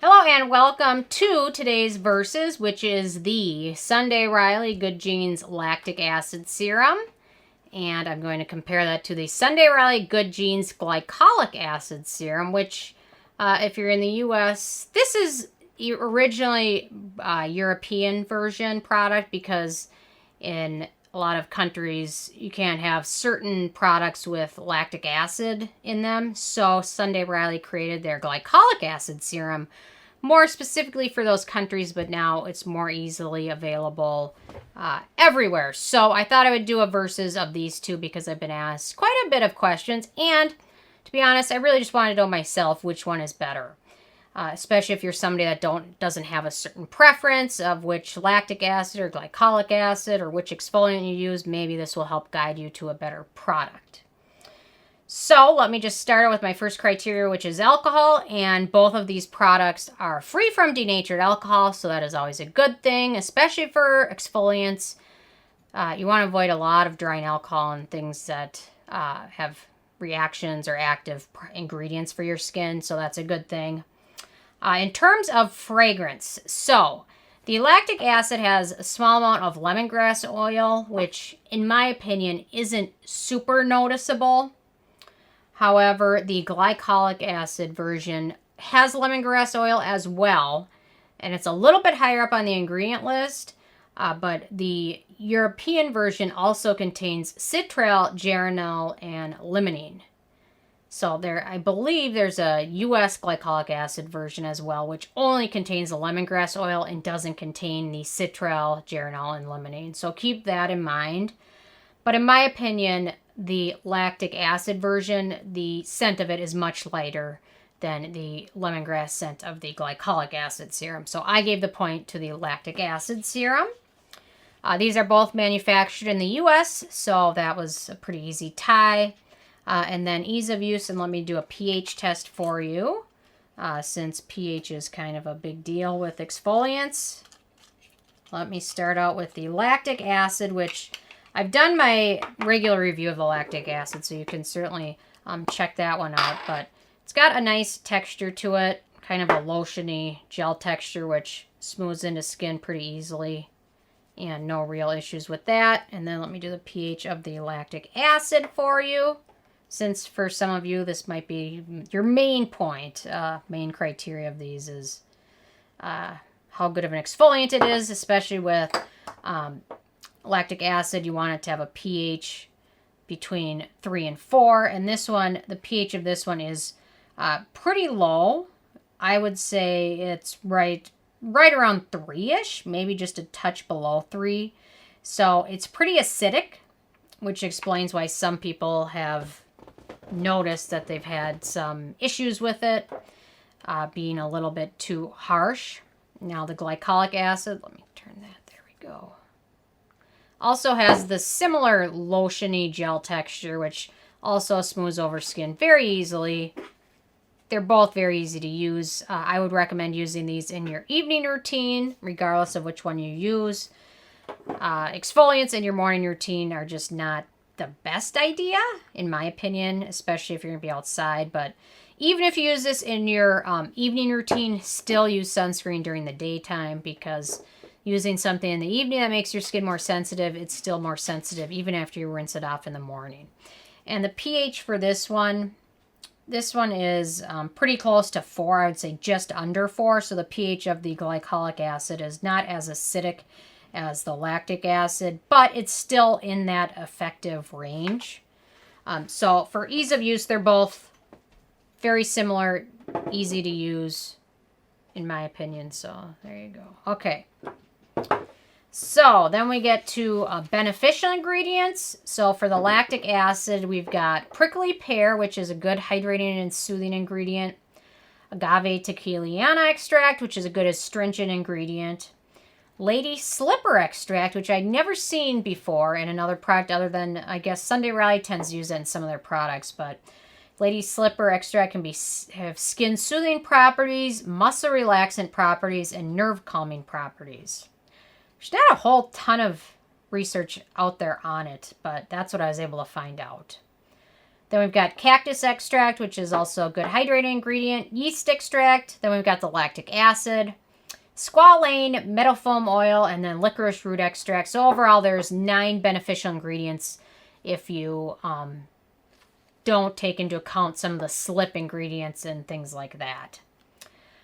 Hello and welcome to today's Versus, which is the Sunday Riley Good Genes Lactic Acid Serum. And I'm going to compare that to the Sunday Riley Good Genes Glycolic Acid Serum, which, if you're in the U.S., this is originally a European version product because in a lot of countries you can't have certain products with lactic acid in them. So Sunday Riley created their Glycolic Acid Serum more specifically for those countries, but now it's more easily available everywhere. So I thought I would do a versus of these two because I've been asked quite a bit of questions. And to be honest, I really just wanted to know myself which one is better. Especially if you're somebody that doesn't have a certain preference of which lactic acid or glycolic acid or which exfoliant you use, maybe this will help guide you to a better product. So let me just start with my first criteria, which is alcohol, and both of these products are free from denatured alcohol, so that is always a good thing, especially for exfoliants. You want to avoid a lot of drying alcohol and things that have reactions or active ingredients for your skin, so that's a good thing. In terms of fragrance, so the lactic acid has a small amount of lemongrass oil, which in my opinion isn't super noticeable. However, the glycolic acid version has lemongrass oil as well, and it's a little bit higher up on the ingredient list, but the European version also contains citral, geranyl, and limonene. So I believe there's a U.S. glycolic acid version as well, which only contains the lemongrass oil and doesn't contain the citral, geranyl, and limonene. So keep that in mind. But in my opinion, the lactic acid version, the scent of it is much lighter than the lemongrass scent of the glycolic acid serum. So I gave the point to the lactic acid serum. These are both manufactured in the U.S., so that was a pretty easy tie. And then ease of use, and let me do a pH test for you, since pH is kind of a big deal with exfoliants. Let me start out with the lactic acid, which I've done my regular review of the lactic acid, so you can certainly check that one out. But it's got a nice texture to it, kind of a lotiony gel texture, which smooths into skin pretty easily, and no real issues with that. And then let me do the pH of the lactic acid for you, since for some of you this might be your main point, main criteria of these is how good of an exfoliant it is, especially with lactic acid. You want it to have a pH between 3 and 4, and this one, the pH of this one is pretty low. I would say it's right around 3-ish, maybe just a touch below 3. So it's pretty acidic, which explains why some people have noticed that they've had some issues with it being a little bit too harsh. Now the glycolic acid, let me turn that, there we go, also has the similar lotiony gel texture, which also smooths over skin very easily. They're both very easy to use. I would recommend using these in your evening routine, regardless of which one you use. Exfoliants in your morning routine are just not the best idea, in my opinion, especially if you're going to be outside. But even if you use this in your evening routine, still use sunscreen during the daytime, because using something in the evening that makes your skin more sensitive, it's still more sensitive even after you rinse it off in the morning. And the pH for this one is pretty close to 4. I would say just under 4. So the pH of the glycolic acid is not as acidic as the lactic acid, but it's still in that effective range. So for ease of use, they're both very similar, easy to use, in my opinion. So there you go. Okay. So then we get to beneficial ingredients. So for the lactic acid, we've got prickly pear, which is a good hydrating and soothing ingredient. Agave tequiliana extract, which is a good astringent ingredient. Lady slipper extract, which I'd never seen before in another product other than, I guess, Sunday Riley tends to use that in some of their products. But lady slipper extract can have skin soothing properties, muscle relaxant properties, and nerve calming properties. There's not a whole ton of research out there on it, but that's what I was able to find out. Then we've got cactus extract, which is also a good hydrating ingredient. Yeast extract. Then we've got the lactic acid. Squalane, metal foam oil, and then licorice root extract. So overall, there's 9 beneficial ingredients if you don't take into account some of the slip ingredients and things like that.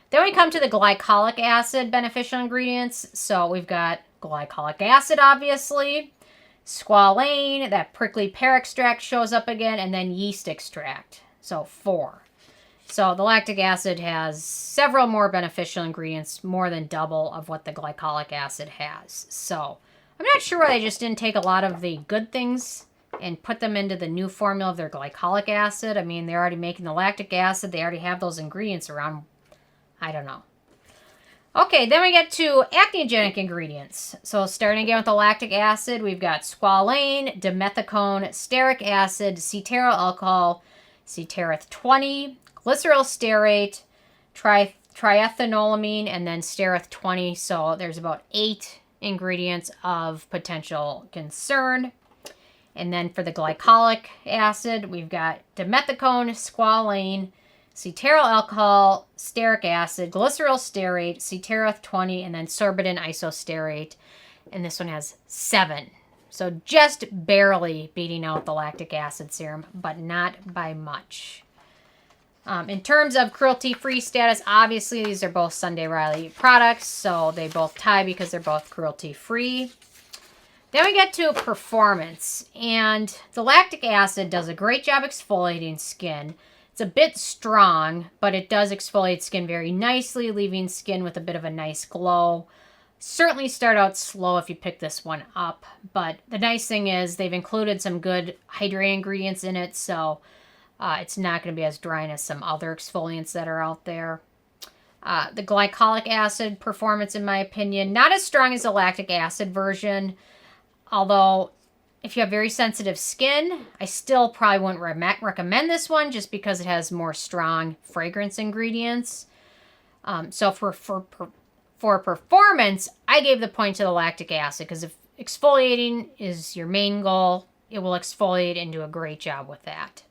Then we come to the glycolic acid beneficial ingredients. So we've got glycolic acid, obviously. Squalane, that prickly pear extract shows up again, and then yeast extract. So 4. So the lactic acid has several more beneficial ingredients, more than double of what the glycolic acid has. So I'm not sure why they just didn't take a lot of the good things and put them into the new formula of their glycolic acid. I mean, they're already making the lactic acid. They already have those ingredients around. I don't know. Okay, then we get to acnegenic ingredients. So starting again with the lactic acid, we've got squalane, dimethicone, stearic acid, cetearyl alcohol, Cetearyl 20, Glyceryl stearate, triethanolamine, and then Stearate 20. So there's about 8 ingredients of potential concern. And then for the glycolic acid, we've got dimethicone, squalane, Cetearyl alcohol, stearic acid, glyceryl stearate, Cetearyl 20, and then sorbitol isostearate. And this one has 7. So just barely beating out the lactic acid serum, but not by much. In terms of cruelty-free status, obviously these are both Sunday Riley products, so they both tie because they're both cruelty-free. Then we get to performance, and the lactic acid does a great job exfoliating skin. It's a bit strong, but it does exfoliate skin very nicely, leaving skin with a bit of a nice glow. Certainly start out slow if you pick this one up, but the nice thing is they've included some good hydrating ingredients in it, so it's not going to be as drying as some other exfoliants that are out there. The glycolic acid performance, in my opinion, not as strong as the lactic acid version, although if you have very sensitive skin, I still probably wouldn't recommend this one just because it has more strong fragrance ingredients. So for performance, I gave the point to the lactic acid because if exfoliating is your main goal, it will exfoliate and do a great job with that.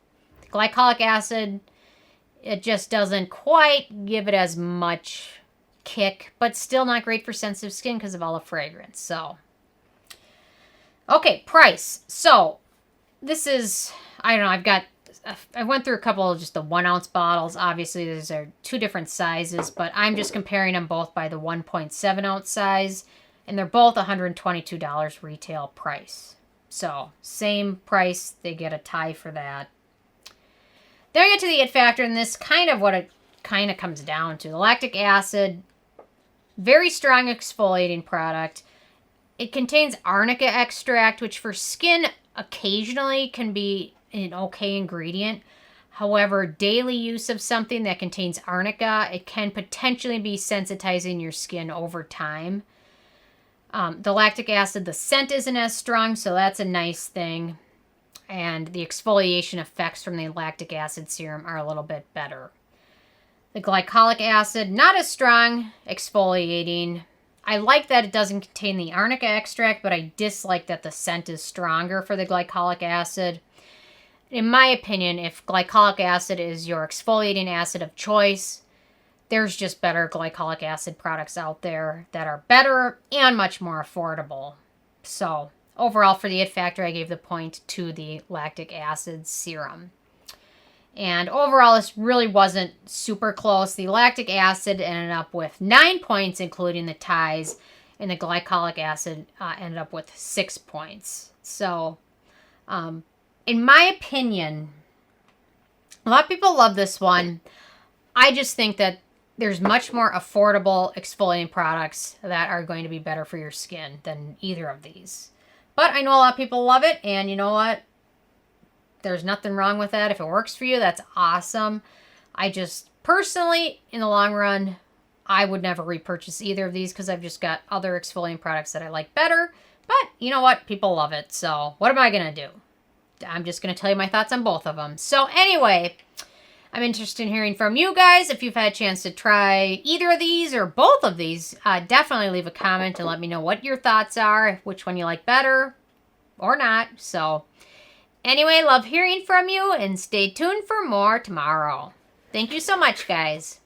The glycolic acid, it just doesn't quite give it as much kick, but still not great for sensitive skin because of all the fragrance. So okay, price. So this is, I don't know, I went through a couple of just the 1 ounce bottles. Obviously, these are 2 different sizes, but I'm just comparing them both by the 1.7 ounce size, and they're both $122 retail price. So same price, they get a tie for that. Then we get to the it factor, and this kind of what it kind of comes down to. The lactic acid, very strong exfoliating product. It contains arnica extract, which for skin occasionally can be an okay ingredient. However, daily use of something that contains arnica, it can potentially be sensitizing your skin over time. The lactic acid, the scent isn't as strong, so that's a nice thing. And the exfoliation effects from the lactic acid serum are a little bit better. The glycolic acid, not as strong exfoliating. I like that it doesn't contain the arnica extract, but I dislike that the scent is stronger for the glycolic acid. In my opinion, if glycolic acid is your exfoliating acid of choice, there's just better glycolic acid products out there that are better and much more affordable. So overall, for the it factor, I gave the point to the lactic acid serum. And overall, this really wasn't super close. The lactic acid ended up with 9 points, including the ties, and the glycolic acid ended up with 6 points. So, in my opinion, a lot of people love this one. I just think that there's much more affordable exfoliating products that are going to be better for your skin than either of these. But I know a lot of people love it, and you know what? There's nothing wrong with that. If it works for you, that's awesome. I just, personally, in the long run, I would never repurchase either of these because I've just got other exfoliating products that I like better. But you know what? People love it. So what am I going to do? I'm just going to tell you my thoughts on both of them. So anyway, I'm interested in hearing from you guys. If you've had a chance to try either of these or both of these, definitely leave a comment and let me know what your thoughts are, which one you like better or not. So Anyway, love hearing from you, and stay tuned for more tomorrow. Thank you so much, guys.